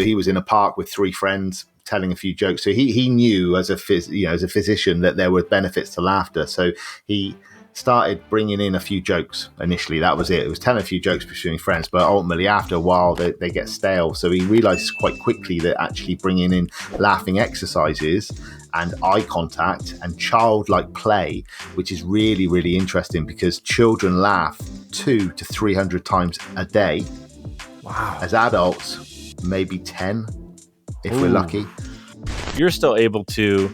So he was in a park with 3 friends telling a few jokes. So he knew as a physician that there were benefits to laughter. So he started bringing in a few jokes initially. That was it. It was telling a few jokes between friends, but ultimately after a while they get stale. So he realized quite quickly that actually bringing in laughing exercises and eye contact and childlike play, which is really, really interesting because children laugh 200 to 300 times a day. Wow. As adults, maybe 10 if we're lucky. You're still able to,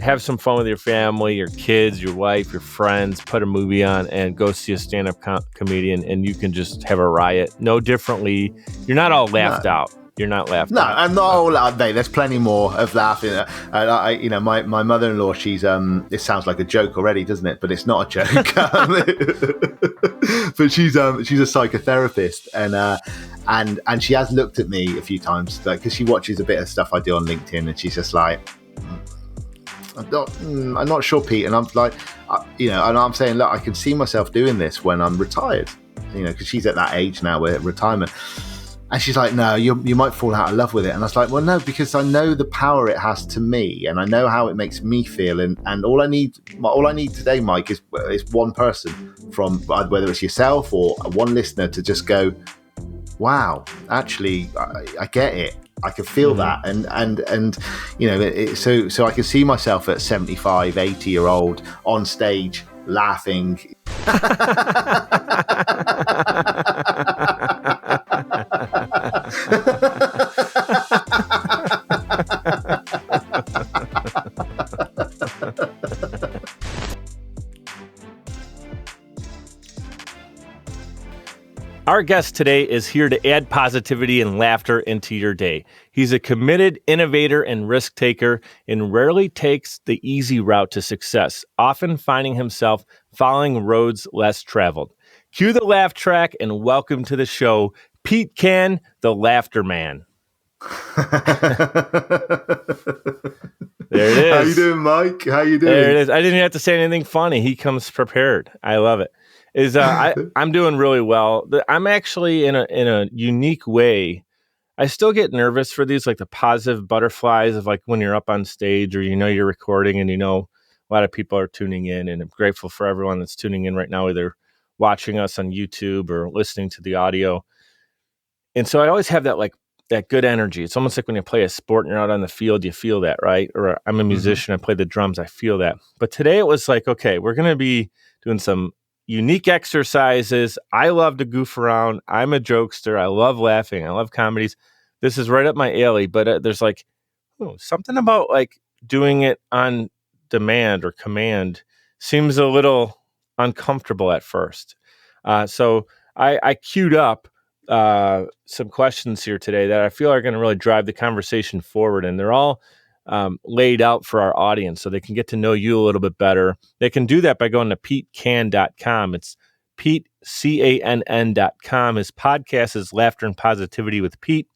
have some fun with your family, your kids, your wife, your friends, put a movie on and go see a stand-up comedian, and you can just have a riot. No differently. You're not all laughed out. You're not laughed out. No, I'm not all out, mate. There's plenty more of laughing. My mother-in-law, she's it sounds like a joke already, doesn't it? But it's not a joke. But she's a psychotherapist, and she has looked at me a few times, because she watches a bit of stuff I do on LinkedIn, and she's just like, I'm not sure, Pete. And I'm like, and I'm saying, look, I can see myself doing this when I'm retired, because she's at that age now where retirement. And she's like, no, you might fall out of love with it. And I was like, well, no, because I know the power it has to me, and I know how it makes me feel. And all I need today, Mike, is one person, from whether it's yourself or one listener, to just go, wow, actually, I get it. I can feel that, and so I can see myself at 75, 80-year-old on stage laughing. Our guest today is here to add positivity and laughter into your day. He's a committed innovator and risk taker, and rarely takes the easy route to success, often finding himself following roads less traveled. Cue the laugh track and welcome to the show, Pete Cann, the Laughter Man. There it is. How you doing, Mike? How you doing? There it is. I didn't have to say anything funny. He comes prepared. I love it. I'm doing really well. I'm actually in a unique way. I still get nervous for these, like the positive butterflies of like when you're up on stage, or you're recording, and a lot of people are tuning in, and I'm grateful for everyone that's tuning in right now, either watching us on YouTube or listening to the audio. And so I always have that good energy. It's almost like when you play a sport and you're out on the field, you feel that, right? Or I'm a musician, I play the drums, I feel that. But today it was like, okay, we're going to be doing some unique exercises. I love to goof around. I'm a jokester. I love laughing. I love comedies. This is right up my alley, but there's something about like doing it on demand or command seems a little uncomfortable at first. So I queued up some questions here today that I feel are going to really drive the conversation forward, and they're all laid out for our audience so they can get to know you a little bit better. They can do that by going to PeteCann.com. It's PeteCann.com. His podcast is Laughter and Positivity with Pete.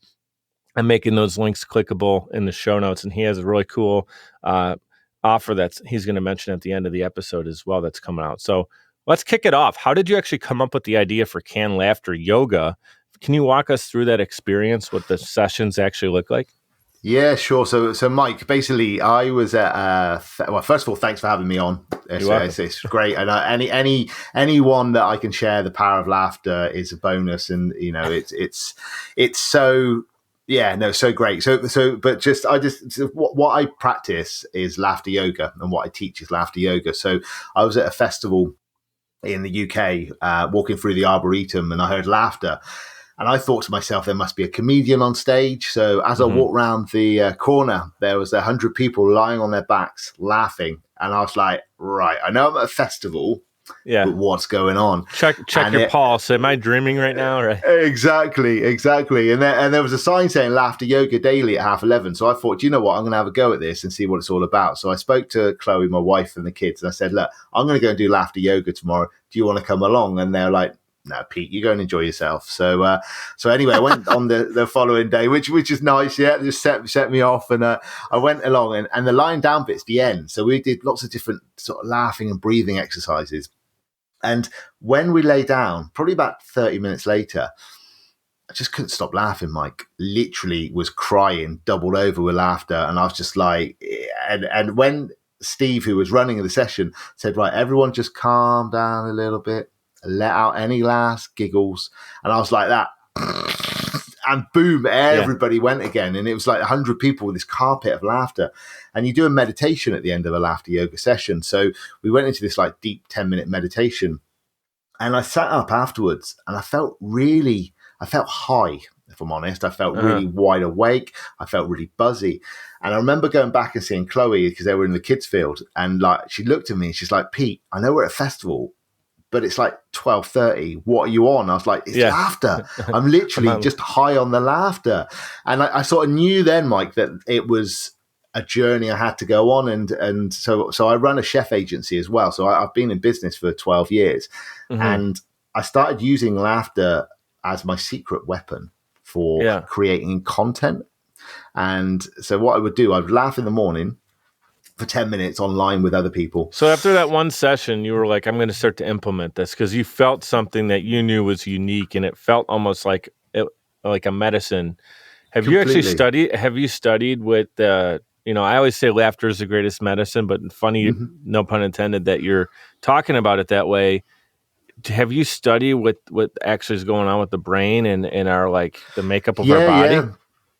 I'm making those links clickable in the show notes, and he has a really cool offer that he's going to mention at the end of the episode as well that's coming out. So let's kick it off. How did you actually come up with the idea for Cann Laughter Yoga? Can you walk us through that experience, what the sessions actually look like? Yeah, sure. So Mike, basically, I was at. First of all, thanks for having me on. It's great, and anyone that I can share the power of laughter is a bonus, and it's so. Yeah, no, so great. But what I practice is laughter yoga, and what I teach is laughter yoga. So I was at a festival in the UK, walking through the Arboretum, and I heard laughter. And I thought to myself, there must be a comedian on stage. So as I walked around the corner, there was 100 people lying on their backs laughing. And I was like, right, I know I'm at a festival, but what's going on? Check your pulse. Am I dreaming right now? Right? Exactly. And there was a sign saying laughter yoga daily at 11:30. So I thought, you know what, I'm going to have a go at this and see what it's all about. So I spoke to Chloe, my wife, and the kids, and I said, look, I'm going to go and do laughter yoga tomorrow. Do you want to come along? And they're like, no, Pete, you go and enjoy yourself. So anyway, I went on the following day, which is nice. Yeah, just set me off, and I went along, and the lying down bit's the end. So we did lots of different sort of laughing and breathing exercises. And when we lay down, probably about 30 minutes later, just couldn't stop laughing. Mike literally was crying, doubled over with laughter. And I was just like, and when Steve, who was running the session, said, right, everyone just calm down a little bit, let out any last giggles. And I was like that. And boom, everybody went again. And it was like 100 people with this carpet of laughter. And you do a meditation at the end of a laughter yoga session. So we went into this like deep 10-minute meditation. And I sat up afterwards and I felt high, if I'm honest. I felt really wide awake. I felt really buzzy. And I remember going back and seeing Chloe because they were in the kids' field. And like she looked at me and she's like, Pete, I know we're at a festival, but it's like 12:30. What are you on? I was like, it's laughter. I'm literally just high on the laughter. And I sort of knew then, Mike, that it was a journey I had to go on. And so I run a chef agency as well. So I've been in business for 12 years. And I started using laughter as my secret weapon for creating content. And so what I would do, I'd laugh in the morning for 10 minutes online with other people. So after that one session, you were like, I'm going to start to implement this because you felt something that you knew was unique and it felt almost like a medicine. Have you actually studied? Have you studied with I always say laughter is the greatest medicine, but funny, no pun intended, that you're talking about it that way. Have you studied what actually is going on with the brain and our like the makeup of our body?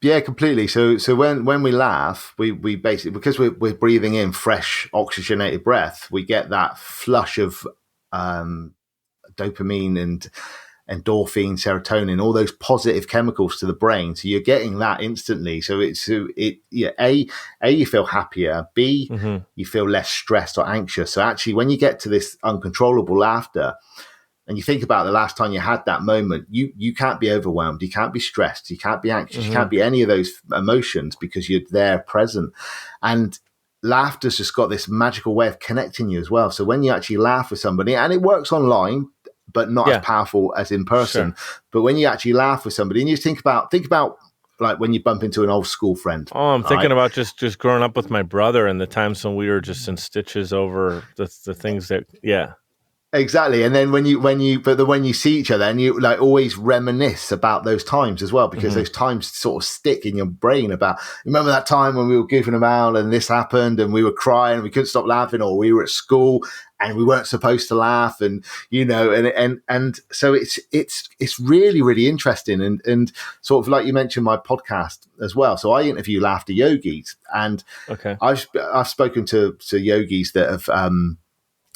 Yeah, completely. So when we laugh, we basically, because we're breathing in fresh oxygenated breath, we get that flush of dopamine and endorphin, serotonin, all those positive chemicals to the brain. So you're getting that instantly. So A, you feel happier. B, you feel less stressed or anxious. So actually, when you get to this uncontrollable laughter, and you think about the last time you had that moment, you can't be overwhelmed, you can't be stressed, you can't be anxious, you can't be any of those emotions because you're there present. And laughter's just got this magical way of connecting you as well. So when you actually laugh with somebody, and it works online, but not as powerful as in person. Sure. But when you actually laugh with somebody and you think about like when you bump into an old school friend. Oh, I'm thinking about just growing up with my brother and the times when we were just in stitches over the things that, Exactly. And then when you see each other and you like always reminisce about those times as well, because those times sort of stick in your brain about, remember that time when we were goofing around and this happened and we were crying and we couldn't stop laughing, or we were at school and we weren't supposed to laugh, and and so it's really, really interesting and sort of like you mentioned my podcast as well. So I interview laughter yogis, and I've spoken to yogis that have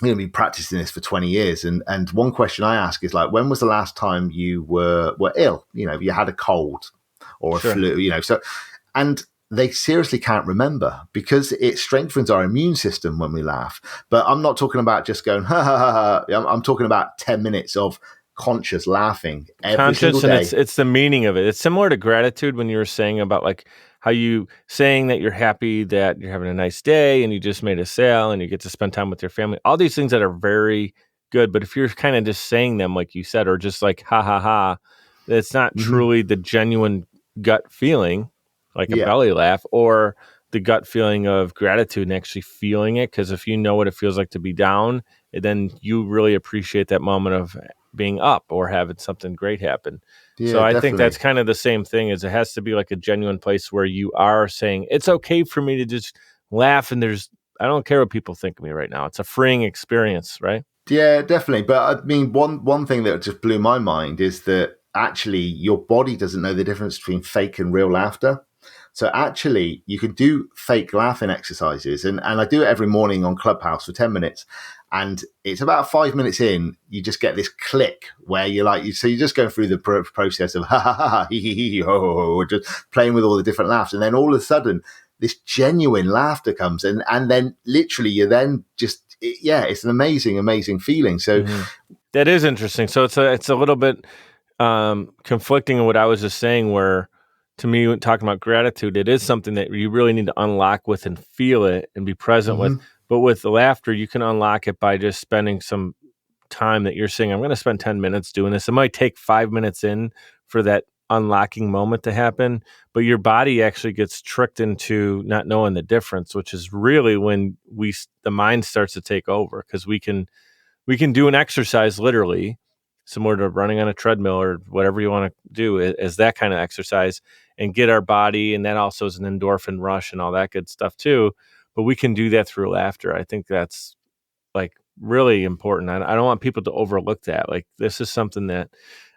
been practicing this for 20 years. And one question I ask is like, when was the last time you were ill? You had a cold or a flu, so, and they seriously can't remember because it strengthens our immune system when we laugh. But I'm not talking about just going, ha, ha, ha, ha. I'm talking about 10 minutes of conscious laughing every single day. And it's the meaning of it. It's similar to gratitude when you were saying about like how you saying that you're happy that you're having a nice day and you just made a sale and you get to spend time with your family. All these things that are very good. But if you're kind of just saying them, like you said, or just like, ha, ha, ha, it's not truly the genuine gut feeling, like a belly laugh, or the gut feeling of gratitude and actually feeling it. Because if you know what it feels like to be down, then you really appreciate that moment of being up or having something great happen. So I think that's kind of the same thing, is it has to be like a genuine place where you are saying, it's okay for me to just laugh. And I don't care what people think of me right now. It's a freeing experience, right? Yeah, definitely. But I mean, one thing that just blew my mind is that actually your body doesn't know the difference between fake and real laughter. So actually you can do fake laughing exercises. And I do it every morning on Clubhouse for 10 minutes. And it's about 5 minutes in, you just get this click where you're like, so you're just going through the process of ha ha ha, hee hee hee, ho ho ho, just playing with all the different laughs. And then all of a sudden, this genuine laughter comes in. And then literally you're then just, it's an amazing, amazing feeling. So that is interesting. So it's a little bit conflicting in what I was just saying, where to me, when talking about gratitude, it is something that you really need to unlock with and feel it and be present with. But with the laughter, you can unlock it by just spending some time that you're saying, I'm going to spend 10 minutes doing this. It might take 5 minutes in for that unlocking moment to happen, but your body actually gets tricked into not knowing the difference, which is really when the mind starts to take over, because we can do an exercise literally similar to running on a treadmill or whatever you want to do as that kind of exercise and get our body. And that also is an endorphin rush and all that good stuff too. But we can do that through laughter. I think that's like really important. I don't want people to overlook that. Like this is something that,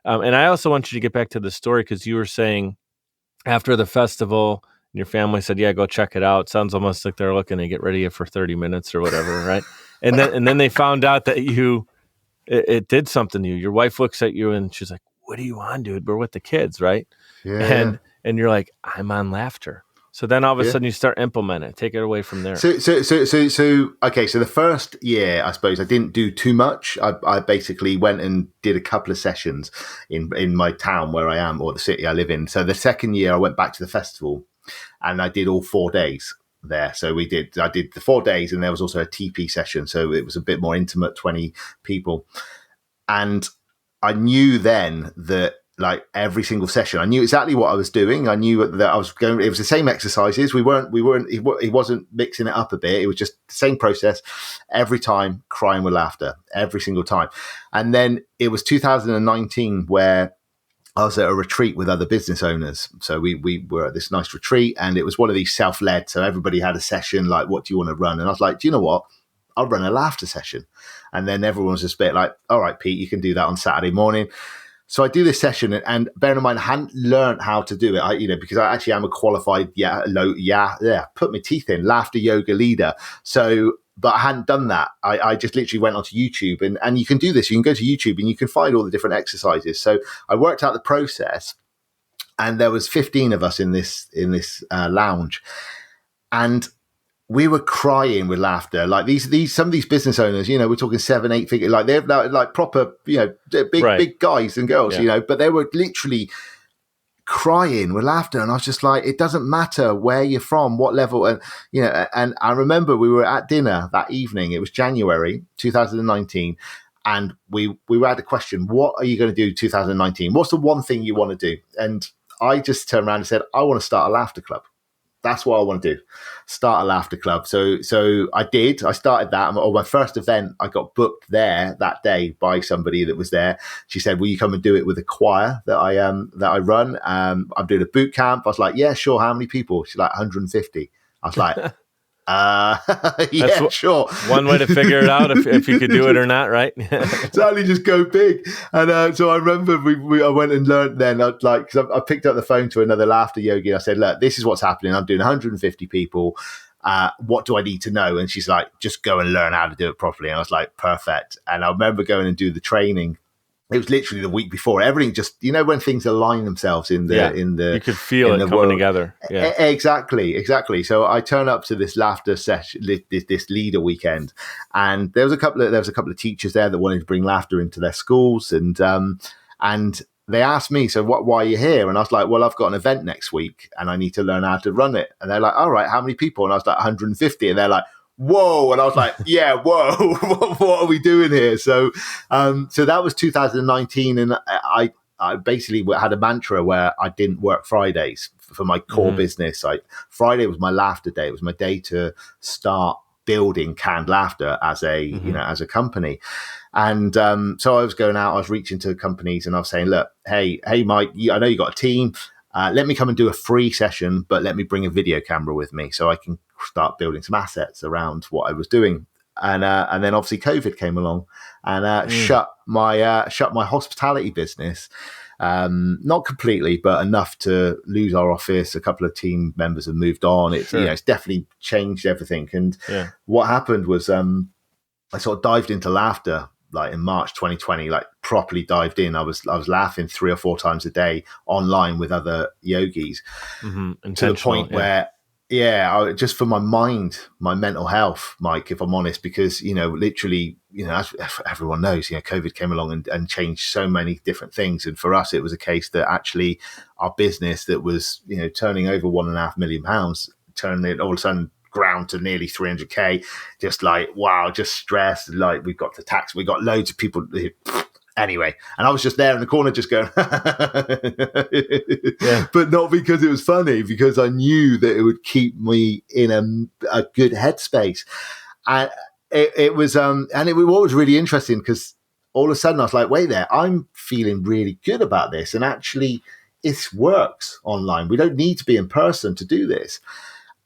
and I also want you to get back to the story because you were saying after the festival, your family said, "Yeah, go check it out." Sounds almost like they're looking to get rid of you for 30 minutes or whatever, right? And then they found out that it did something to you. Your wife looks at you and she's like, "What are you on, dude? We're with the kids, right?" Yeah. And you're like, "I'm on laughter." So then all of a sudden you start implementing it. Take it away from there. So okay. So the first year, I suppose I didn't do too much. I basically went and did a couple of sessions in my town where I am, or the city I live in. So the second year I went back to the festival and I did all 4 days there. So I did the 4 days, and there was also a TP session. So it was a bit more intimate, 20 people. And I knew then that, like, every single session, I knew exactly what I was doing. I knew that I was going. It was the same exercises. We weren't. He wasn't mixing it up a bit. It was just the same process every time, crying with laughter every single time. And then it was 2019 where I was at a retreat with other business owners. So we were at this nice retreat, and it was one of these self-led. So everybody had a session like, "What do you want to run?" And I was like, "Do you know what? I'll run a laughter session." And then everyone was just a bit like, "All right, Pete, you can do that on Saturday morning." So I do this session, and bear in mind, I hadn't learned how to do it. Because I actually am a qualified, put my teeth in, laughter yoga leader. So, but I hadn't done that. I just literally went onto YouTube, and you can do this. You can go to YouTube and you can find all the different exercises. So I worked out the process, and there was 15 of us in this lounge, and we were crying with laughter. Like these some of these business owners, we're talking 7-8 figure, like they're like proper, big guys and girls, but they were literally crying with laughter. And I was just like, it doesn't matter where you're from, what level. And, and I remember we were at dinner that evening. It was January 2019. And we had a question, what are you going to do 2019? What's the one thing you want to do? And I just turned around and said, I want to start a laughter club. That's what I want to do. Start a laughter club. So I did. I started that. On my first event, I got booked there that day by somebody that was there. She said, "Will you come and do it with a choir that I run? I'm doing a boot camp." I was like, "Yeah, sure. How many people?" She's like, 150. I was like, sure. One way to figure it out if you could do it or not, right? Exactly, just go big. And so I remember I went and learned then. Because I picked up the phone to another laughter yogi. And I said, "Look, this is what's happening. I'm doing 150 people. What do I need to know?" And she's like, "Just go and learn how to do it properly." And I was like, "Perfect." And I remember going and do the training. It was literally the week before. Everything just, when things align themselves in the you could feel it coming world together. Yeah, exactly. So I turn up to this laughter session, this leader weekend, and there was a couple of teachers there that wanted to bring laughter into their schools, and they asked me, "So why are you here?" And I was like, "Well, I've got an event next week, and I need to learn how to run it." And they're like, "All right, how many people?" And I was like, 150, and they're like, "Whoa!" And I was like, "Yeah, whoa! What are we doing here?" So that was 2019, and I basically had a mantra where I didn't work Fridays for my core business. Friday was my laughter day. It was my day to start building Canned Laughter as a as a company. And so I was going out. I was reaching to companies, and I was saying, "Look, hey, Mike, I know you got a team. Let me come and do a free session, but let me bring a video camera with me so I can start building some assets around what I was doing." And then obviously COVID came along and shut my hospitality business. Not completely, but enough to lose our office. A couple of team members have moved on. It's it's definitely changed everything. And what happened was I sort of dived into laughter like in March 2020, like properly dived in. I was laughing 3 or 4 times a day online with other yogis to the point where, just for my mind, my mental health, Mike, if I'm honest, because, literally, as everyone knows, COVID came along and changed so many different things. And for us, it was a case that actually our business that was, turning over £1.5 million, turned it all of a sudden ground to nearly 300k, just like, wow, just stressed. Like, we got the tax, we got loads of people anyway, and I was just there in the corner just going but not because it was funny, because I knew that it would keep me in a good headspace. And it was what was really interesting, because all of a sudden I was like, wait there, I'm feeling really good about this. And actually it works online. We don't need to be in person to do this.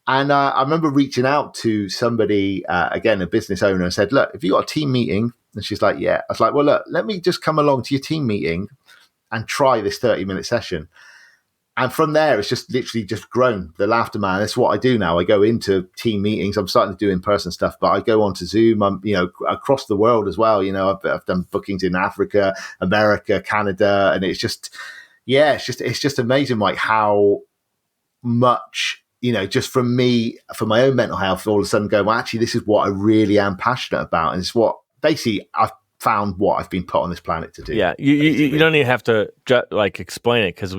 And I remember reaching out to somebody, again, a business owner, and said, look, have you got a team meeting? And she's like, yeah. I was like, well, look, let me just come along to your team meeting and try this 30-minute session. And from there, it's just literally just grown. The Laughter Man, that's what I do now. I go into team meetings. I'm starting to do in-person stuff, but I go on to Zoom. I'm, across the world as well. I've done bookings in Africa, America, Canada, and it's just amazing, like how much, just from me, for my own mental health, all of a sudden go, well, actually, this is what I really am passionate about. And it's what basically I've found what I've been put on this planet to do. Yeah. You don't even have to explain it, because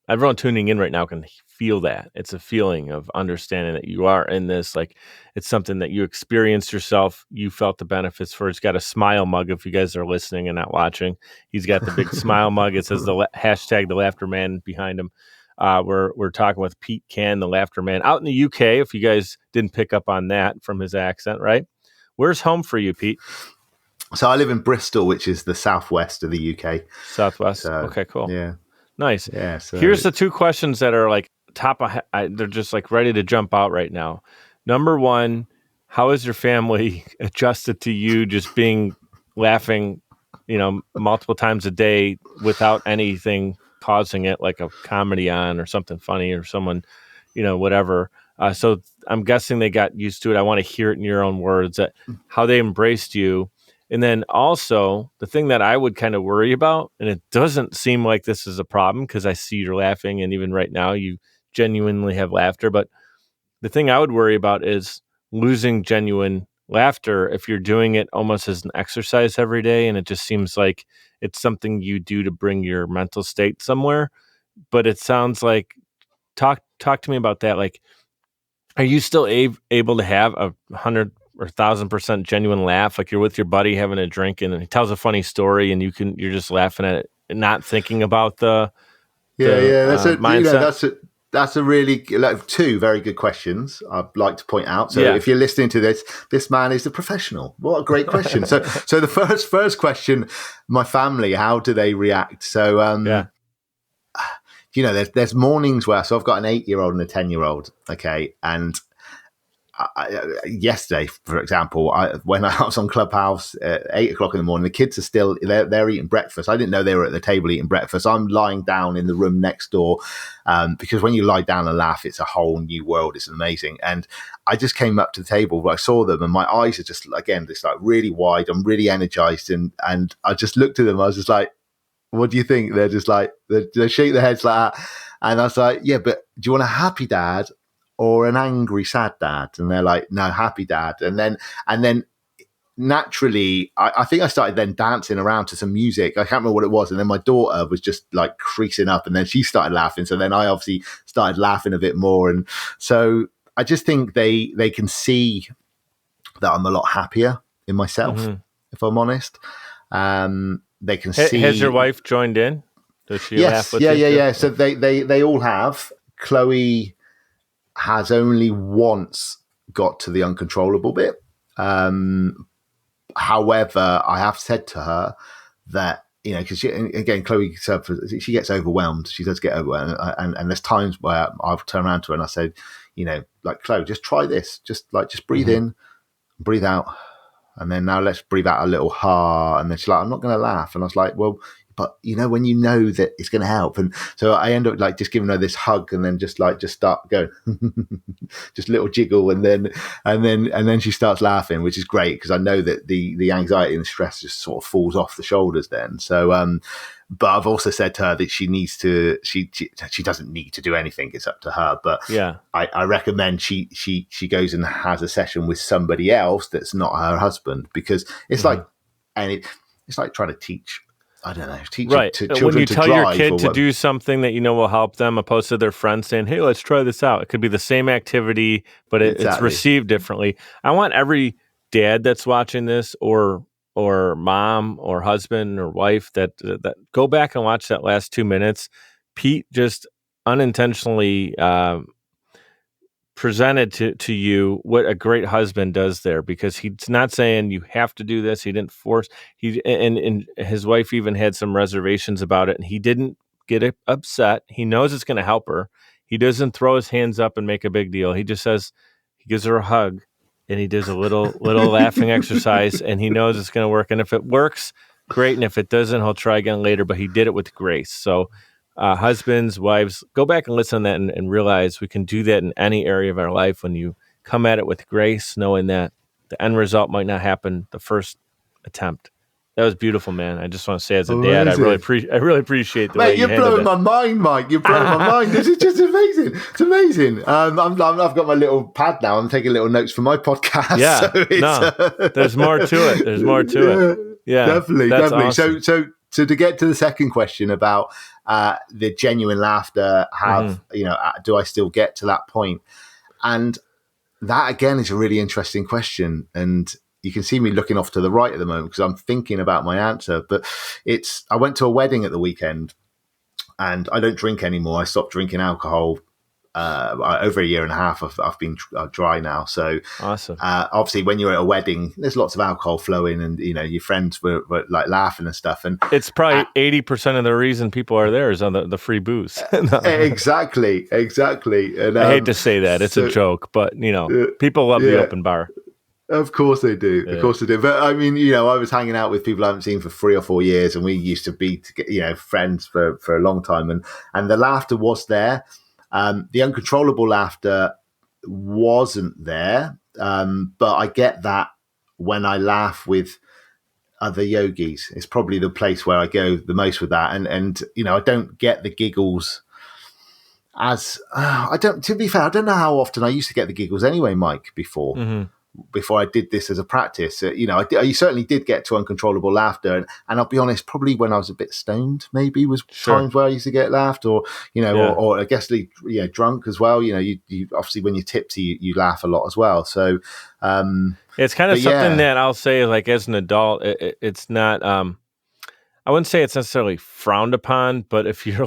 everyone tuning in right now can feel that. It's a feeling of understanding that you are in this, like it's something that you experienced yourself. You felt the benefits for. It's got a smile mug. If you guys are listening and not watching, he's got the big smile mug. It says the hashtag the Laughter Man behind him. We're talking with Pete Cann, the Laughter Man, out in the UK. If you guys didn't pick up on that from his accent, right? Where's home for you, Pete? So I live in Bristol, which is the southwest of the UK. Southwest. Okay, cool. Yeah. Nice. Yeah. So here's the two questions that are like they're just like ready to jump out right now. Number one, how is your family adjusted to you just being laughing, multiple times a day without anything causing it, like a comedy on or something funny or someone, whatever. So I'm guessing they got used to it. I want to hear it in your own words, how they embraced you. And then also the thing that I would kind of worry about, and it doesn't seem like this is a problem because I see you're laughing, and even right now you genuinely have laughter. But the thing I would worry about is losing genuine laughter if you're doing it almost as an exercise every day, and it just seems like it's something you do to bring your mental state somewhere. But it sounds like, talk to me about that. Like, are you still able to have 100 or 1,000% genuine laugh? Like you're with your buddy having a drink and he tells a funny story and you're just laughing at it and not thinking about the mindset. That's a really two very good questions I'd like to point out. So if you're listening to this man is a professional. What a great question. So the first question, my family, how do they react? So there's mornings where, so I've got an 8-year-old and a 10-year-old. Okay. And yesterday, for example, when I was on Clubhouse at 8 o'clock in the morning, the kids are still they're eating breakfast. I didn't know they were at the table eating breakfast. I'm lying down in the room next door because when you lie down and laugh, it's a whole new world. It's amazing. And I just came up to the table where I saw them, and my eyes are just again just like really wide. I'm really energized, and I just looked at them. I was just like, "What do you think?" They're just like they shake their heads like that, and I was like, "Yeah, but do you want a happy dad or an angry, sad dad?" And they're like, "No, happy dad." And then naturally, I think I started then dancing around to some music. I can't remember what it was. And then my daughter was just like creasing up, and then she started laughing. So then I obviously started laughing a bit more. And so I just think they can see that I'm a lot happier in myself, if I'm honest. They can see. Has your wife joined in? Does she laugh with you? Yeah. So they all have. Chloe has only once got to the uncontrollable bit. However, I have said to her that, because again, Chloe, she gets overwhelmed. She does get overwhelmed. And there's times where I've turned around to her and I said, like, Chloe, just try this. Just breathe in, breathe out. And then now let's breathe out a little ha. And then she's like, I'm not going to laugh. And I was like, well, but when you know that it's going to help. And so I end up just giving her this hug, and then just start going, just little jiggle. And then she starts laughing, which is great because I know that the anxiety and the stress just sort of falls off the shoulders then. So, but I've also said to her that she doesn't need to do anything. It's up to her. But I recommend she goes and has a session with somebody else that's not her husband, because it's it's like trying to teach. I don't know. Teach children when you to tell drive, your kid to do something that will help them, opposed to their friends saying, "Hey, let's try this out." It could be the same activity, but it's received differently. I want every dad that's watching this, or mom, or husband, or wife, that go back and watch that last 2 minutes. Pete just unintentionally presented to you what a great husband does there, because he's not saying you have to do this. He didn't force. And his wife even had some reservations about it, and he didn't get upset. He knows it's going to help her. He doesn't throw his hands up and make a big deal. He just says, he gives her a hug, and he does a little laughing exercise, and he knows it's going to work. And if it works, great. And if it doesn't, he'll try again later. But he did it with grace. So husbands, wives, go back and listen to that and realize we can do that in any area of our life when you come at it with grace, knowing that the end result might not happen the first attempt. That was beautiful, man. I just want to say, as a dad, I really appreciate the way you handled it. You're blowing my mind, Mike. You're blowing my mind. This is just amazing. It's amazing. I've got my little pad now. I'm taking little notes for my podcast. Yeah, so there's more to it. There's more to it. Yeah, definitely. Awesome. So to get to the second question about the genuine laughter, do I still get to that point? And that again is a really interesting question, and you can see me looking off to the right at the moment because I'm thinking about my answer. But I went to a wedding at the weekend, and I don't drink anymore. I stopped drinking alcohol over a year and a half. I've been dry now. So awesome. Obviously, when you're at a wedding, there's lots of alcohol flowing, and your friends were like laughing and stuff. And it's probably 80% of the reason people are there is on the free booze. Exactly. And I hate to say that; it's a joke, but people love the open bar. Of course they do. Yeah. Of course they do. But I mean, I was hanging out with people I haven't seen for 3 or 4 years, and we used to be, friends for a long time. And the laughter was there. The uncontrollable laughter wasn't there. But I get that when I laugh with other yogis. It's probably the place where I go the most with that. And I don't get the giggles to be fair, I don't know how often I used to get the giggles anyway, Mike, before. Mm-hmm. Before I did this as a practice, I certainly did get to uncontrollable laughter, and I'll be honest, probably when I was a bit stoned, maybe was times where I used to get laughed, or or I guess drunk as well. You obviously when you're tipsy, you laugh a lot as well. So it's kind of something that I'll say, like as an adult, it's not. I wouldn't say it's necessarily frowned upon, but if you're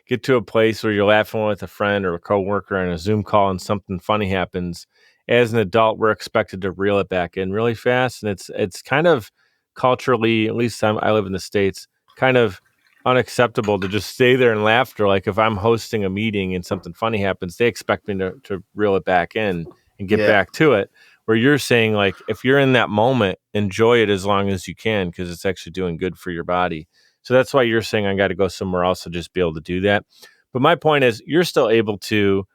get to a place where you're laughing with a friend or a coworker on a Zoom call and something funny happens. As an adult, we're expected to reel it back in really fast, and it's kind of culturally, at least I live in the States, kind of unacceptable to just stay there and laugh. Or if I'm hosting a meeting and something funny happens, they expect me to reel it back in and get back to it. Where you're saying, if you're in that moment, enjoy it as long as you can, because it's actually doing good for your body. So that's why you're saying I got to go somewhere else to just be able to do that. But my point is, you're still able to,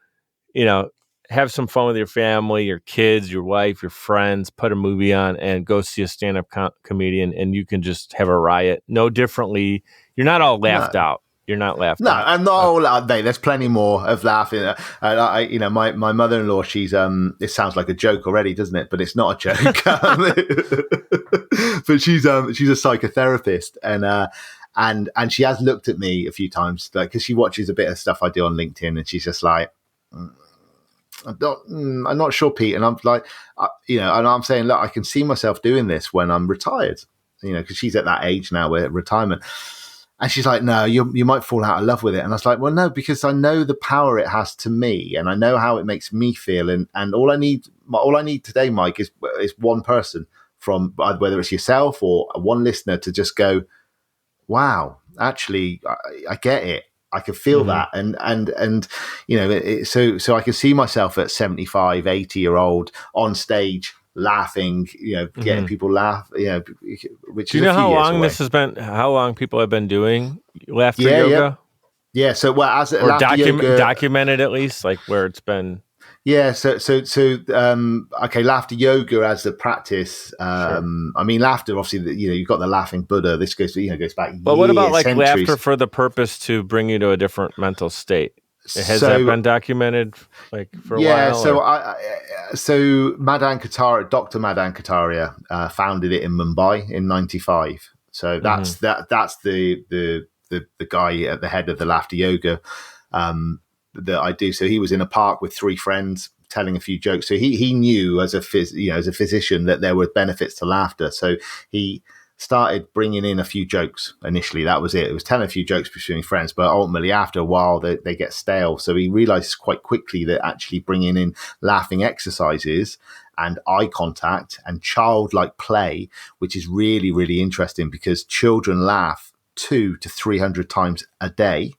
have some fun with your family, your kids, your wife, your friends, put a movie on and go see a stand-up comedian, and you can just have a riot. No differently. You're not all laughed out. You're not laughed out. No, I'm not all out there. There's plenty more of laughing. My mother-in-law, she's it sounds like a joke already, doesn't it? But it's not a joke. But she's a psychotherapist, and she has looked at me a few times, because she watches a bit of stuff I do on LinkedIn, and she's just like, I'm not sure, Pete. And I'm like, and I'm saying, look, I can see myself doing this when I'm retired, because she's at that age now where retirement. And she's like, no, you might fall out of love with it. And I was like, well, no, because I know the power it has to me, and I know how it makes me feel. And all I need today, Mike, is one person, from whether it's yourself or one listener, to just go, wow, actually, I get it. I can feel that. And so I can see myself at 75, 80-year-old on stage laughing, getting people laugh, which do you is know how long away. This has been, how long people have been doing laughter yoga? Yeah. So as or documented, at least, where it's been. Yeah, so okay, laughter yoga as a practice. Sure. I mean, laughter, obviously, you've got the laughing Buddha. This goes back. But what about centuries. Laughter for the purpose to bring you to a different mental state? Has that been documented for a while? Yeah, so Madan Kataria, Dr. Madan Kataria, founded it in Mumbai in '95. So that's the guy at the head of the laughter yoga. That I do. So he was in a park with 3 friends telling a few jokes. So he knew as a physician that there were benefits to laughter. So he started bringing in a few jokes initially. That was it. It was telling a few jokes between friends, but ultimately after a while they get stale. So he realized quite quickly that actually bringing in laughing exercises and eye contact and childlike play, which is really, really interesting because children laugh 200 to 300 times a day.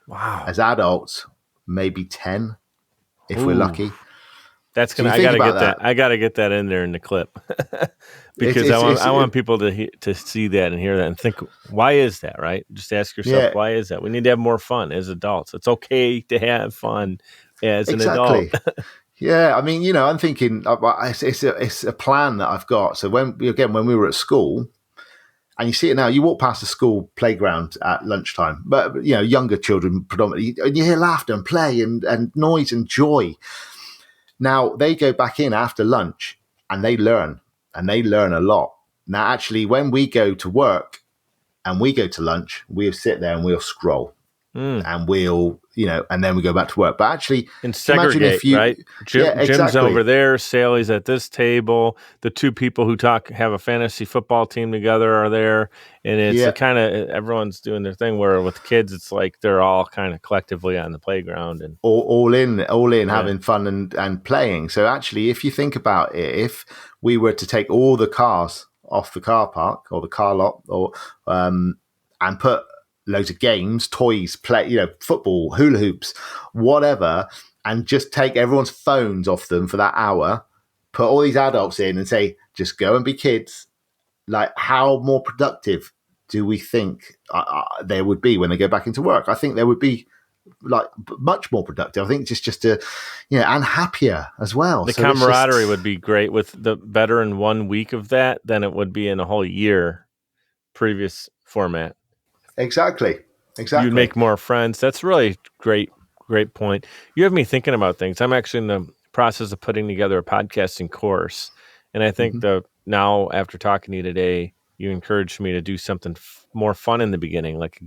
Wow. As adults, maybe 10 if we're lucky. That's gonna. I gotta get that. I gotta get that in there in the clip because I want people to see that and hear that and think, why is that? Right? Just ask yourself, why is that? We need to have more fun as adults. It's okay to have fun as an adult. Yeah, I mean, I'm thinking it's a plan that I've got. So when we were at school, and you see it now, you walk past the school playground at lunchtime, but younger children predominantly, and you hear laughter and play and noise and joy. Now they go back in after lunch and they learn a lot. Now, actually, when we go to work and we go to lunch, we'll sit there and we'll scroll and we'll, and then we go back to work. But actually, and segregate, right? Jim's over there, Sally's at this table. The two people who have a fantasy football team together are there. And it's kind of, everyone's doing their thing, where with kids, it's like they're all kind of collectively on the playground and all in, having fun and playing. So actually, if you think about it, if we were to take all the cars off the car park or the car lot and put loads of games, toys, play, football, hula hoops, whatever, and just take everyone's phones off them for that hour, put all these adults in and say, just go and be kids. Like, how more productive do we think they would be when they go back into work? I think they would be like much more productive. I think just to, and happier as well. The camaraderie would be great with the better in 1 week of that than it would be in a whole year previous format. Exactly. You'd make more friends. That's really great point. You have me thinking about things. I'm actually in the process of putting together a podcasting course. And I think now after talking to you today, you encouraged me to do something more fun in the beginning. Like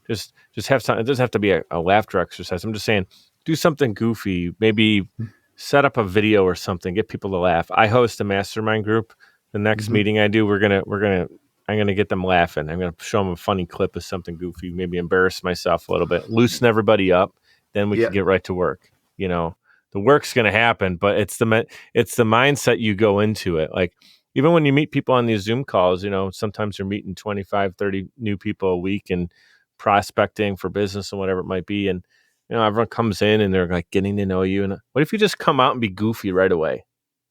just have something. It doesn't have to be a laughter exercise. I'm just saying, do something goofy. Maybe set up a video or something. Get people to laugh. I host a mastermind group. The next meeting I do, I'm going to get them laughing. I'm going to show them a funny clip of something goofy, maybe embarrass myself a little bit, loosen everybody up. Then we can get right to work. The work's going to happen, but it's the mindset you go into it. Like, even when you meet people on these Zoom calls, sometimes you're meeting 25, 30 new people a week and prospecting for business and whatever it might be. And, everyone comes in and they're like getting to know you. And what if you just come out and be goofy right away?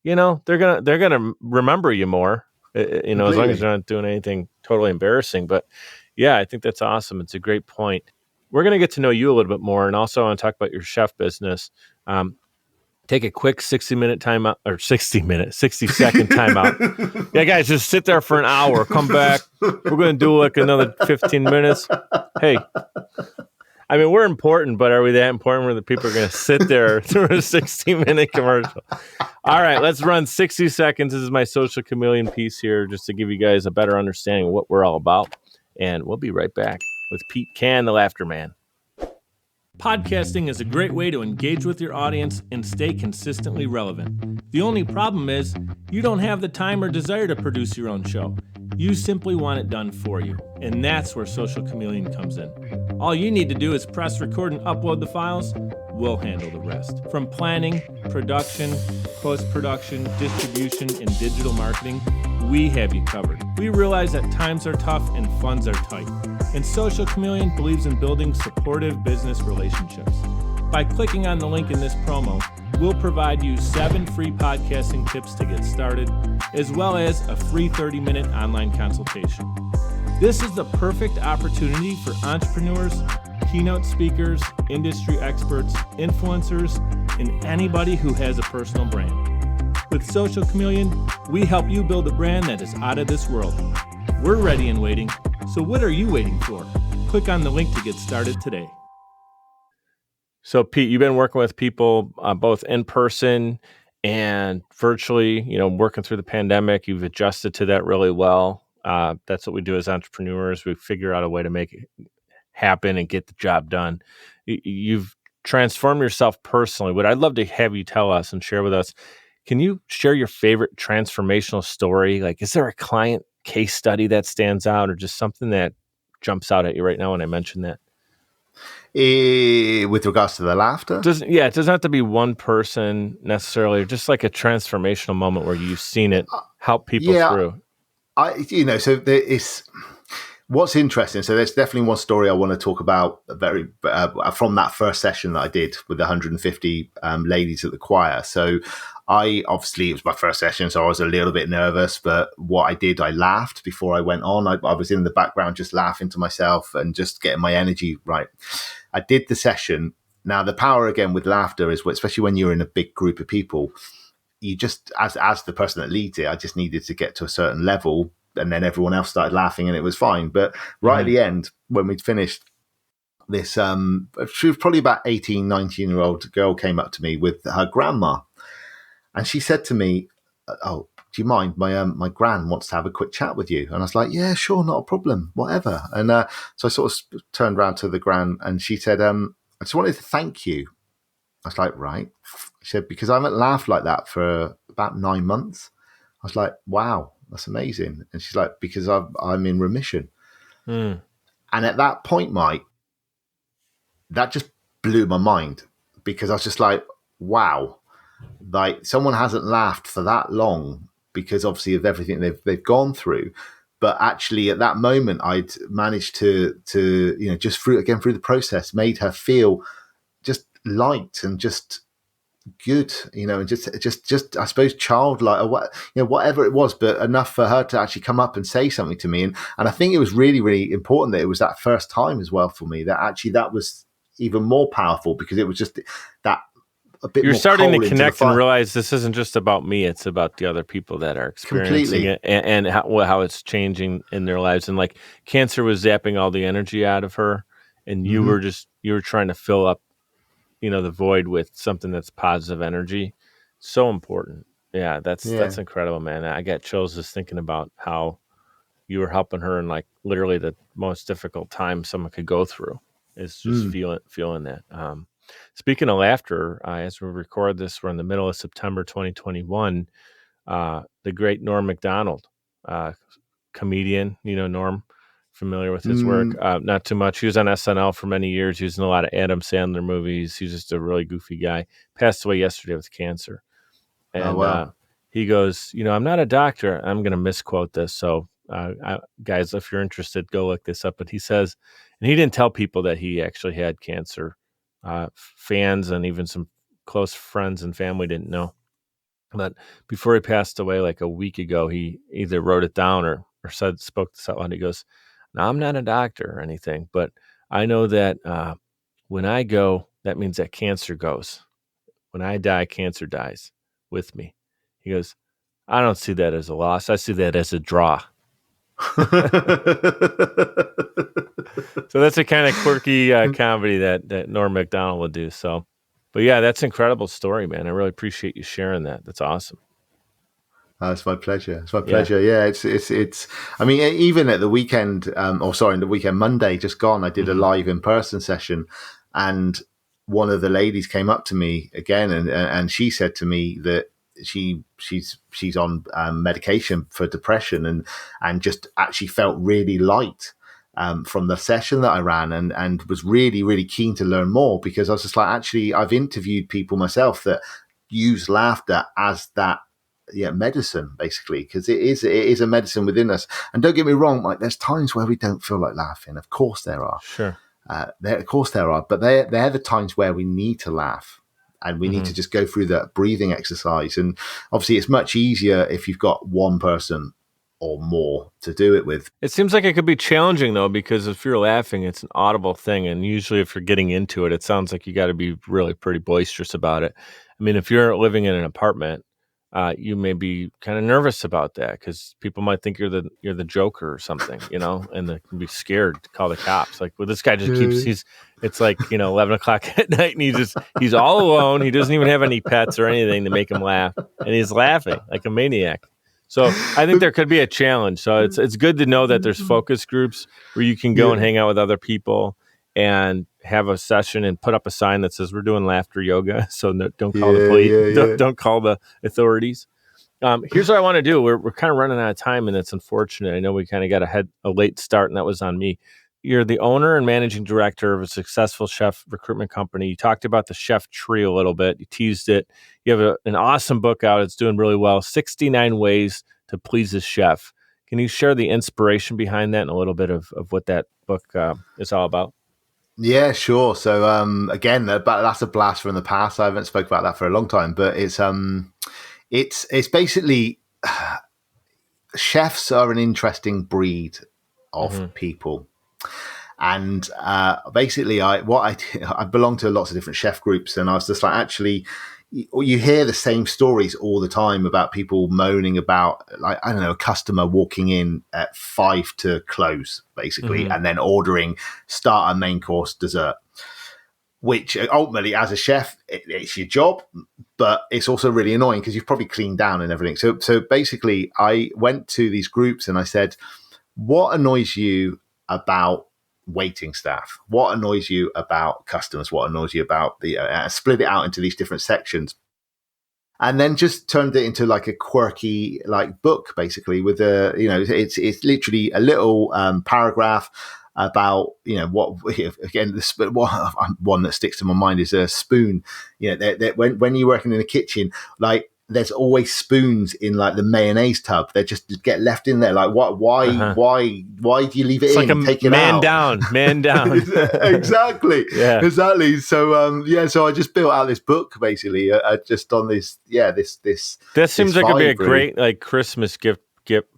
They're going to remember you more. As long as you're not doing anything totally embarrassing. But yeah, I think that's awesome. It's a great point. We're going to get to know you a little bit more. And also I want to talk about your chef business. Take a quick 60-second timeout. Yeah, guys, just sit there for an hour. Come back. We're going to do like another 15 minutes. Hey, I mean, we're important, but are we that important where the people are going to sit there through a 60-minute commercial? All right, let's run 60 seconds. This is my social chameleon piece here, just to give you guys a better understanding of what we're all about. And we'll be right back with Pete Cann, the Laughter Man. Podcasting is a great way to engage with your audience and stay consistently relevant. The only problem is you don't have the time or desire to produce your own show. You simply want it done for you. And that's where Social Chameleon comes in. All you need to do is press record and upload the files. We'll handle the rest. From planning, production, post-production, distribution, and digital marketing, we have you covered. We realize that times are tough and funds are tight. And Social Chameleon believes in building supportive business relationships. By clicking on the link in this promo, we'll provide you 7 free podcasting tips to get started, as well as a free 30-minute online consultation. This is the perfect opportunity for entrepreneurs, keynote speakers, industry experts, influencers, and anybody who has a personal brand. With Social Chameleon, we help you build a brand that is out of this world. We're ready and waiting, so what are you waiting for? Click on the link to get started today. So, Pete, you've been working with people both in person and virtually, working through the pandemic. You've adjusted to that really well. That's what we do as entrepreneurs. We figure out a way to make it happen and get the job done. You've transformed yourself personally. What I'd love to have you tell us and share with us, can you share your favorite transformational story? Like, is there a client case study that stands out, or just something that jumps out at you right now when I mention that? With regards to the laughter? It doesn't have to be one person necessarily, just like a transformational moment where you've seen it help people through. So there is... What's interesting, so there's definitely one story I want to talk about from that first session that I did with the 150 ladies at the choir. So it was my first session, so I was a little bit nervous, but what I did, I laughed before I went on. I was in the background just laughing to myself and just getting my energy right. I did the session. Now, the power again with laughter is, especially when you're in a big group of people, you just, as the person that leads it, I just needed to get to a certain level, and then everyone else started laughing and it was fine. But right at the end, when we'd finished this, she was probably about 18, 19-year-old girl came up to me with her grandma. And she said to me, "Oh, do you mind? My gran wants to have a quick chat with you." And I was like, "Yeah, sure, not a problem, whatever." And so I sort of turned around to the gran and she said, "I just wanted to thank you." I was like, "Right." She said, "Because I haven't laughed like that for about 9 months." I was like, "Wow, that's amazing." And she's like, "Because I'm in remission." And at that point, Mike, that just blew my mind, because I was just like, wow, like someone hasn't laughed for that long because obviously of everything they've gone through. But actually at that moment, I'd managed to just through the process, made her feel just light and just good, and just I suppose childlike, or what, whatever it was, but enough for her to actually come up and say something to me. And I think it was really, really important that it was that first time as well for me, that actually that was even more powerful, because it was just that a bit. You're more starting to connect and realize this isn't just about me; it's about the other people that are experiencing it, and how it's changing in their lives. And like cancer was zapping all the energy out of her, and you were trying to fill up the void with something that's positive energy. So important. Yeah, that's incredible, man. I got chills just thinking about how you were helping her in like literally the most difficult time someone could go through, is just feeling that. Speaking of laughter, as we record this, we're in the middle of September 2021. The great Norm Macdonald, comedian, Norm, familiar with his work? Not too much. He was on SNL for many years. He was in a lot of Adam Sandler movies. He's just a really goofy guy. Passed away yesterday with cancer. And he goes, I'm not a doctor. I'm going to misquote this. So guys, if you're interested, go look this up. But he says, and he didn't tell people that he actually had cancer. Fans and even some close friends and family didn't know. But before he passed away, like a week ago, he either wrote it down or spoke this out loud. He goes, "Now, I'm not a doctor or anything, but I know that when I go, that means that cancer goes. When I die, cancer dies with me." He goes, "I don't see that as a loss. I see that as a draw." So that's a kind of quirky comedy that Norm Macdonald would do. So, but yeah, that's an incredible story, man. I really appreciate you sharing that. That's awesome. It's my pleasure. It's my pleasure. Yeah, it's. I mean, even at the weekend, in the weekend, Monday just gone, I did a live in-person session, and one of the ladies came up to me again, and she said to me that she's on medication for depression, and just actually felt really light from the session that I ran, and was really, really keen to learn more, because I was just like, actually, I've interviewed people myself that use laughter as that medicine, basically, because it is a medicine within us. And don't get me wrong, like there's times where we don't feel like laughing. Of course there are. Sure. Of course there are, but they're the times where we need to laugh, and we need to just go through that breathing exercise. And obviously it's much easier if you've got one person or more to do it with. It seems like it could be challenging though, because if you're laughing, it's an audible thing, and usually if you're getting into it, it sounds like you got to be really pretty boisterous about it. I mean, if you're living in an apartment, you may be kind of nervous about that, because people might think you're the Joker or something, and they can be scared to call the cops. Like, well, this guy just keeps it's like 11 o'clock at night, and he's all alone. He doesn't even have any pets or anything to make him laugh, and he's laughing like a maniac. So I think there could be a challenge. So it's good to know that there's focus groups where you can go and hang out with other people and have a session and put up a sign that says we're doing laughter yoga. So don't call the police, don't call the authorities. Here's what I want to do. We're kind of running out of time, and it's unfortunate. I know we kind of got a late start, and that was on me. You're the owner and managing director of a successful chef recruitment company. You talked about the chef tree a little bit. You teased it. You have an awesome book out. It's doing really well. 69 Ways to Please a Chef. Can you share the inspiration behind that and a little bit of what that book is all about? Yeah, sure. So again, that's a blast from the past. I haven't spoke about that for a long time, but it's basically chefs are an interesting breed of people. And basically, I belong to lots of different chef groups, and I was just like, actually, you hear the same stories all the time about people moaning about, like, I don't know, a customer walking in at 5 to close, basically, and then ordering starter, main course, dessert. Which ultimately, as a chef, it's your job, but it's also really annoying because you've probably cleaned down and everything. So basically, I went to these groups and I said, what annoys you about waiting staff? What annoys you about customers? What annoys you about the split it out into these different sections, and then just turned it into like a quirky like book, basically, with it's literally a little paragraph about what again one that sticks to my mind is a spoon. When you're working in a kitchen, like, there's always spoons in like the mayonnaise tub. They just get left in there. Like, what? Why do you leave it it's in like and take it man out? Man down. Exactly. Yeah. Exactly. So so I just built out this book basically, just on this. Yeah, this. That seems like it'd be a really great like Christmas gift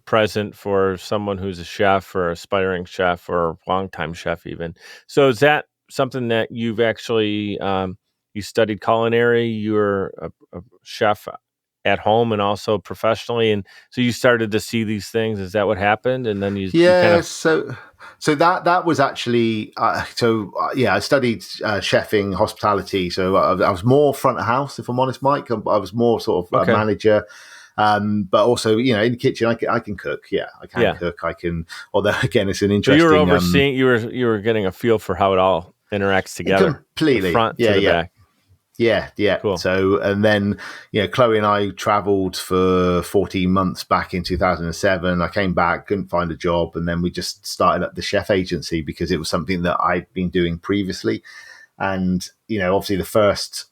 present for someone who's a chef or aspiring chef or longtime chef even. So is that something that you've actually you studied culinary? You're a chef at home and also professionally, and so you started to see these things. Is that what happened? And then you kind of so that was actually I studied chefing, hospitality. So I was more front of house, if I'm honest, Mike. I was more sort of a manager. But also, in the kitchen, I can cook. Yeah, I can cook. I can. Although, again, it's an interesting. So you were overseeing. You were getting a feel for how it all interacts together, completely, the front to the back. Yeah. Cool. So, and then, Chloe and I traveled for 14 months back in 2007. I came back, couldn't find a job, and then we just started up the chef agency because it was something that I'd been doing previously. And obviously the first.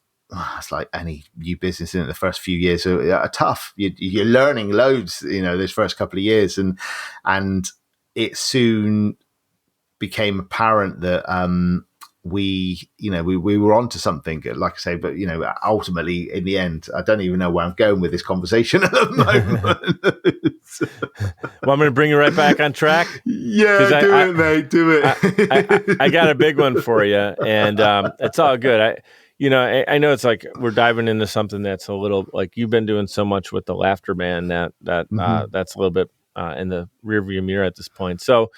It's like any new business in the first few years are tough. You're learning loads, those first couple of years, and it soon became apparent that we were onto something, like I say. But ultimately, in the end, I don't even know where I'm going with this conversation at the moment. Well, I'm going to bring you right back on track. Yeah, do it, mate. Do it. I got a big one for you, and it's all good. I know it's like we're diving into something that's a little like you've been doing so much with the Laughter Man that that's a little bit in the rearview mirror at this point. So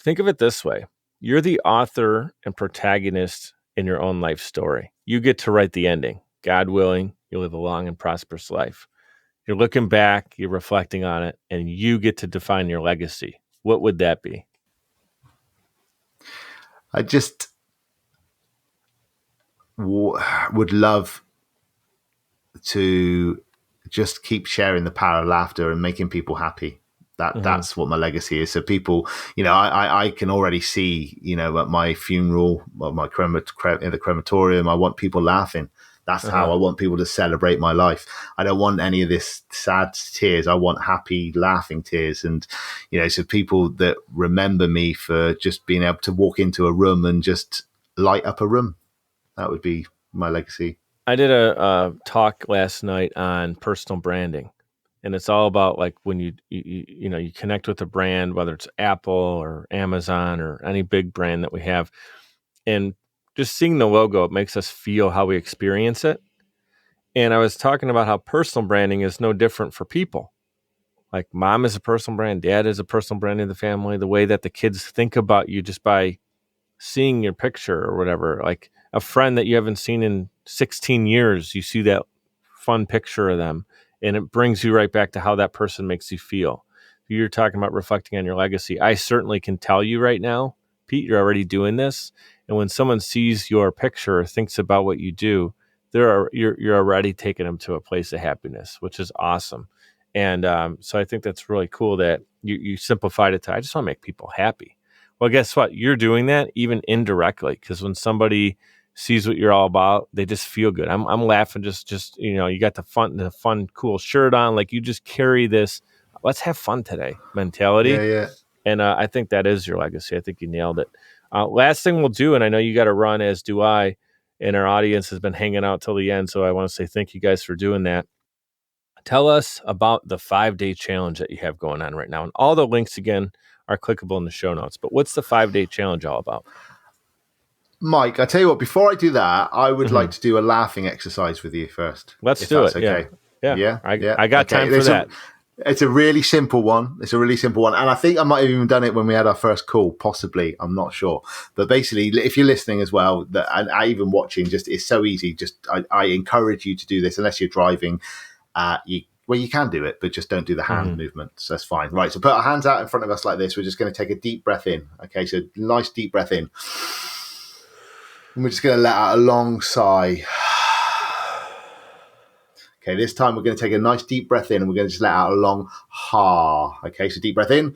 think of it this way. You're the author and protagonist in your own life story. You get to write the ending. God willing, you live a long and prosperous life. You're looking back, you're reflecting on it, and you get to define your legacy. What would that be? I just would love to just keep sharing the power of laughter and making people happy. That's what my legacy is. So people, I can already see, at my funeral, or my in the crematorium, I want people laughing. That's how I want people to celebrate my life. I don't want any of this sad tears. I want happy, laughing tears. And, so people that remember me for just being able to walk into a room and just light up a room. That would be my legacy. I did a talk last night on personal branding. And it's all about like when you connect with a brand, whether it's Apple or Amazon or any big brand that we have, and just seeing the logo, it makes us feel how we experience it. And I was talking about how personal branding is no different for people. Like mom is a personal brand, dad is a personal brand in the family. The way that the kids think about you just by seeing your picture or whatever, like a friend that you haven't seen in 16 years, you see that fun picture of them. And it brings you right back to how that person makes you feel. You're talking about reflecting on your legacy. I certainly can tell you right now, Pete, you're already doing this. And when someone sees your picture or thinks about what you do, you're already taking them to a place of happiness, which is awesome. And so I think that's really cool that you simplified it to, I just want to make people happy. Well, guess what? You're doing that even indirectly, because when somebody sees what you're all about, they just feel good. I'm laughing just you got the fun, cool shirt on. Like, you just carry this, let's have fun today mentality. Yeah. And I think that is your legacy. I think you nailed it. Last thing we'll do, and I know you got to run, as do I, and our audience has been hanging out till the end. So I want to say thank you guys for doing that. Tell us about the 5-day challenge that you have going on right now. And all the links, again, are clickable in the show notes. But what's the 5-day challenge all about? Mike, I tell you what, before I do that, I would like to do a laughing exercise with you first. Let's do it. Okay. Yeah. I got time for that. It's a really simple one. And I think I might have even done it when we had our first call, possibly. I'm not sure. But basically, if you're listening as well, and I even watching, just it's so easy. I encourage you to do this unless you're driving. You can do it, but just don't do the hand movements. That's fine. Right, so put our hands out in front of us like this. We're just going to take a deep breath in. Okay, so nice deep breath in. And we're just going to let out a long sigh. Okay, this time we're going to take a nice deep breath in, and we're going to just let out a long ha. Okay, so deep breath in.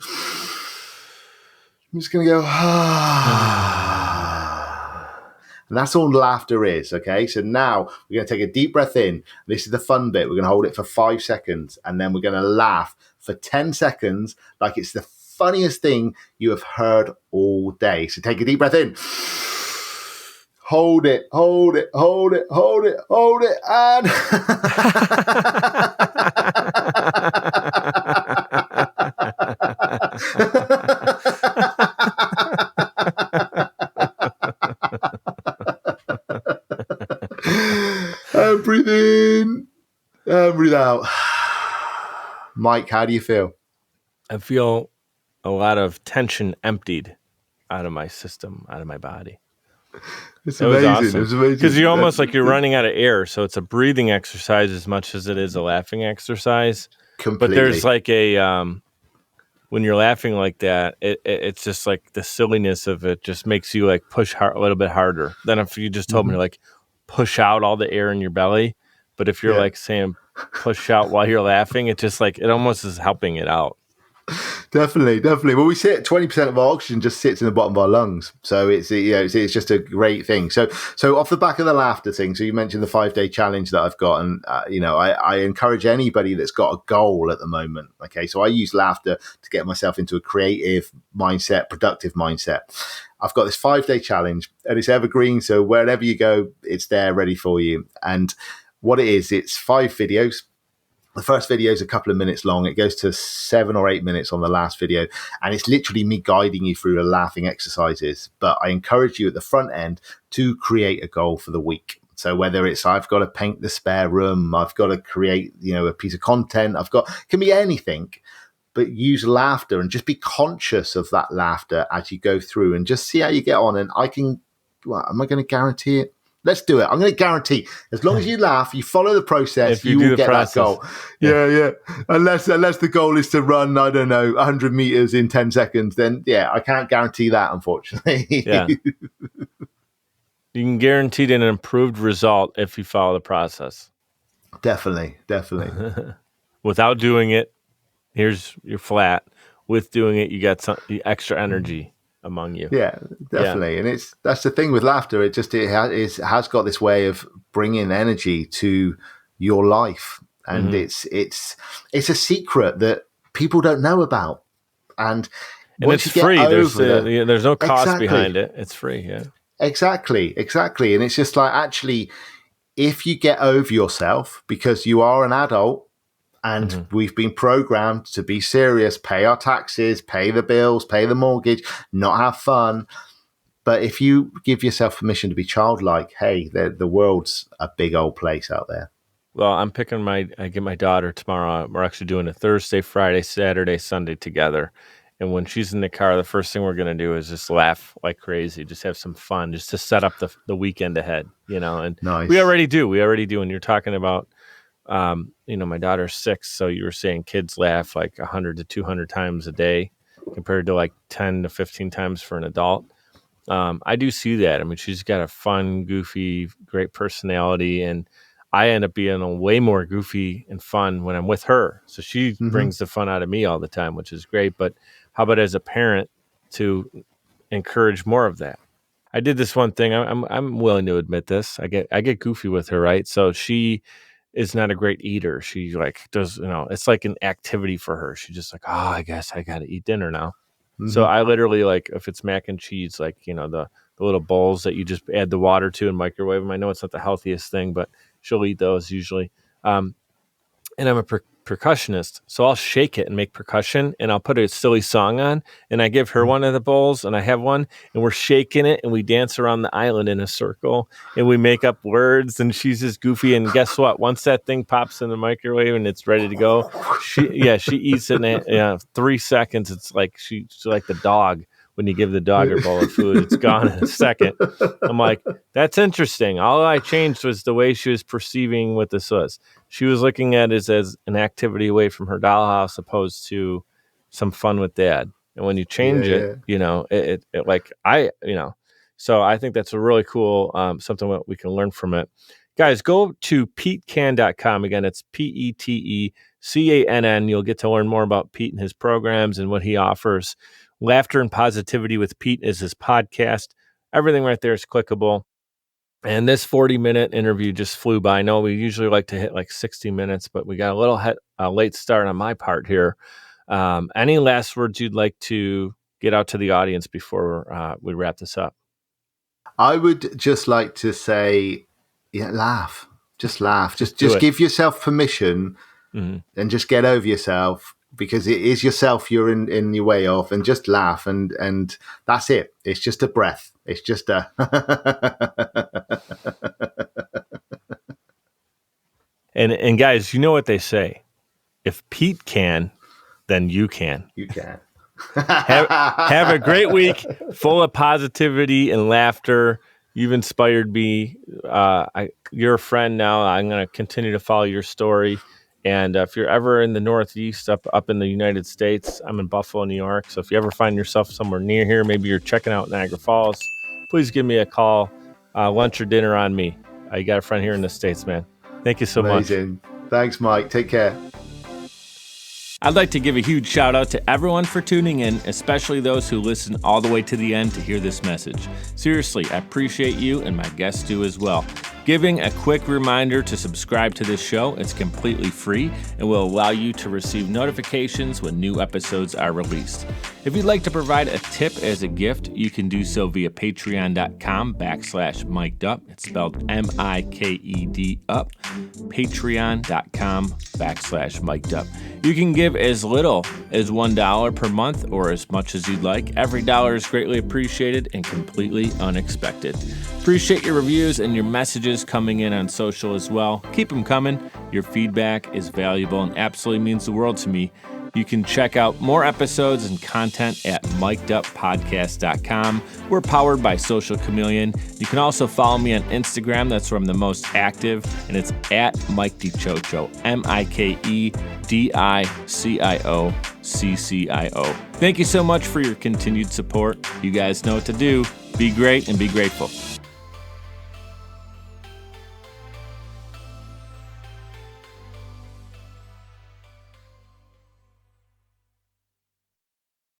I'm just going to go ha. And that's all laughter is, okay? So now we're going to take a deep breath in. This is the fun bit. We're going to hold it for 5 seconds, and then we're going to laugh for 10 seconds like it's the funniest thing you have heard all day. So take a deep breath in. Hold it, and and breathe in and breathe out. Mike, how do you feel? I feel a lot of tension emptied out of my system, out of my body. It's amazing. Awesome. Because you're almost like you're running out of air. So it's a breathing exercise as much as it is a laughing exercise. Completely. But there's like a when you're laughing like that, it's just like the silliness of it just makes you like push a little bit harder than if you just told me to like push out all the air in your belly. But if you're like saying push out while you're laughing, it just like it almost is helping it out. Definitely. Well, we sit 20% of our oxygen just sits in the bottom of our lungs, so it's it's just a great thing. So off the back of the laughter thing, so you mentioned the 5-day challenge that I've got, and I encourage anybody that's got a goal at the moment. Okay, so I use laughter to get myself into a creative mindset, productive mindset. I've got this 5-day challenge, and it's evergreen. So wherever you go, it's there ready for you. And what it is, it's 5 videos. The first video is a couple of minutes long. It goes to 7 or 8 minutes on the last video. And it's literally me guiding you through the laughing exercises. But I encourage you at the front end to create a goal for the week. So whether it's I've got to paint the spare room, I've got to create, a piece of content, can be anything. But use laughter and just be conscious of that laughter as you go through and just see how you get on. And am I going to guarantee it? Let's do it. I'm going to guarantee, as long as you laugh, you follow the process, you will get that goal. Yeah. Unless the goal is to run, 100 meters in 10 seconds, then I can't guarantee that, unfortunately. Yeah. You can guarantee an improved result if you follow the process. Definitely. Without doing it, you're flat. With doing it, you got some extra energy among you. Yeah, definitely. And that's the thing with laughter. It has got this way of bringing energy to your life, and it's a secret that people don't know about. And it's free. There's no cost behind it. It's free. Yeah. Exactly. And it's just like, actually, if you get over yourself because you are an adult. And we've been programmed to be serious, pay our taxes, pay the bills, pay the mortgage, not have fun. But if you give yourself permission to be childlike, hey, the world's a big old place out there. Well, I get my daughter tomorrow. We're actually doing a Thursday, Friday, Saturday, Sunday together. And when she's in the car, the first thing we're going to do is just laugh like crazy, just have some fun, just to set up the weekend ahead, And nice. We already do. And you're talking about, my daughter's 6, so you were saying kids laugh like 100 to 200 times a day compared to like 10 to 15 times for an adult. I do see that. I mean, she's got a fun, goofy, great personality, and I end up being way more goofy and fun when I'm with her. So she brings the fun out of me all the time, which is great. But how about as a parent to encourage more of that? I did this one thing. I'm willing to admit this. I get goofy with her, right? So she is not a great eater. She like does, it's like an activity for her. She's just like, oh, I guess I got to eat dinner now. So I literally, like, if it's mac and cheese, like, the little bowls that you just add the water to and microwave them. I know it's not the healthiest thing, but she'll eat those usually. And I'm a percussionist, so I'll shake it and make percussion, and I'll put a silly song on, and I give her one of the bowls, and I have one, and we're shaking it, and we dance around the island in a circle, and we make up words, and she's just goofy. And guess what? Once that thing pops in the microwave and it's ready to go, she eats it in 3 seconds. It's like she's like the dog. When you give the dog her bowl of food, it's gone in a second. I'm like, that's interesting. All I changed was the way she was perceiving what this was. She was looking at it as an activity away from her dollhouse, opposed to some fun with dad. And when you change it, so I think that's a really cool, something that we can learn from it. Guys, go to PeteCann.com. Again, it's PeteCann. You'll get to learn more about Pete and his programs and what he offers. Laughter and Positivity with Pete is his podcast. Everything right there is clickable. And this 40-minute interview just flew by. I know we usually like to hit like 60 minutes, but we got a little late start on my part here. Any last words you'd like to get out to the audience before we wrap this up? I would just like to say, laugh. Just laugh. Just give yourself permission and just get over yourself, because it is yourself you're in your way of, and just laugh, and that's it. It's just a breath. It's just a and guys, you know what they say: if Pete can, then you can. You can. have a great week, full of positivity and laughter. You've inspired me. You're a friend now. I'm going to continue to follow your story. And if you're ever in the Northeast, up in the United States, I'm in Buffalo, New York. So if you ever find yourself somewhere near here, maybe you're checking out Niagara Falls, please give me a call, lunch or dinner on me. You got a friend here in the States, man. Thank you so Amazing. Much. Thanks, Mike. Take care. I'd like to give a huge shout out to everyone for tuning in, especially those who listen all the way to the end to hear this message. Seriously, I appreciate you, and my guests do as well. Giving a quick reminder to subscribe to this show. It's completely free and will allow you to receive notifications when new episodes are released. If you'd like to provide a tip as a gift, you can do so via patreon.com/mikedup. It's spelled MIKED up. Patreon.com/mikedup. You can give as little as $1 per month or as much as you'd like. Every dollar is greatly appreciated and completely unexpected. Appreciate your reviews and your messages coming in on social as well. Keep them coming. Your feedback is valuable and absolutely means the world to me. You can check out more episodes and content at mikeduppodcast.com. We're powered by Social Chameleon. You can also follow me on Instagram. That's where I'm the most active, and it's at Mike DiCioccio, MikeDiCioccio. Thank you so much for your continued support. You guys know what to do. Be great and be grateful.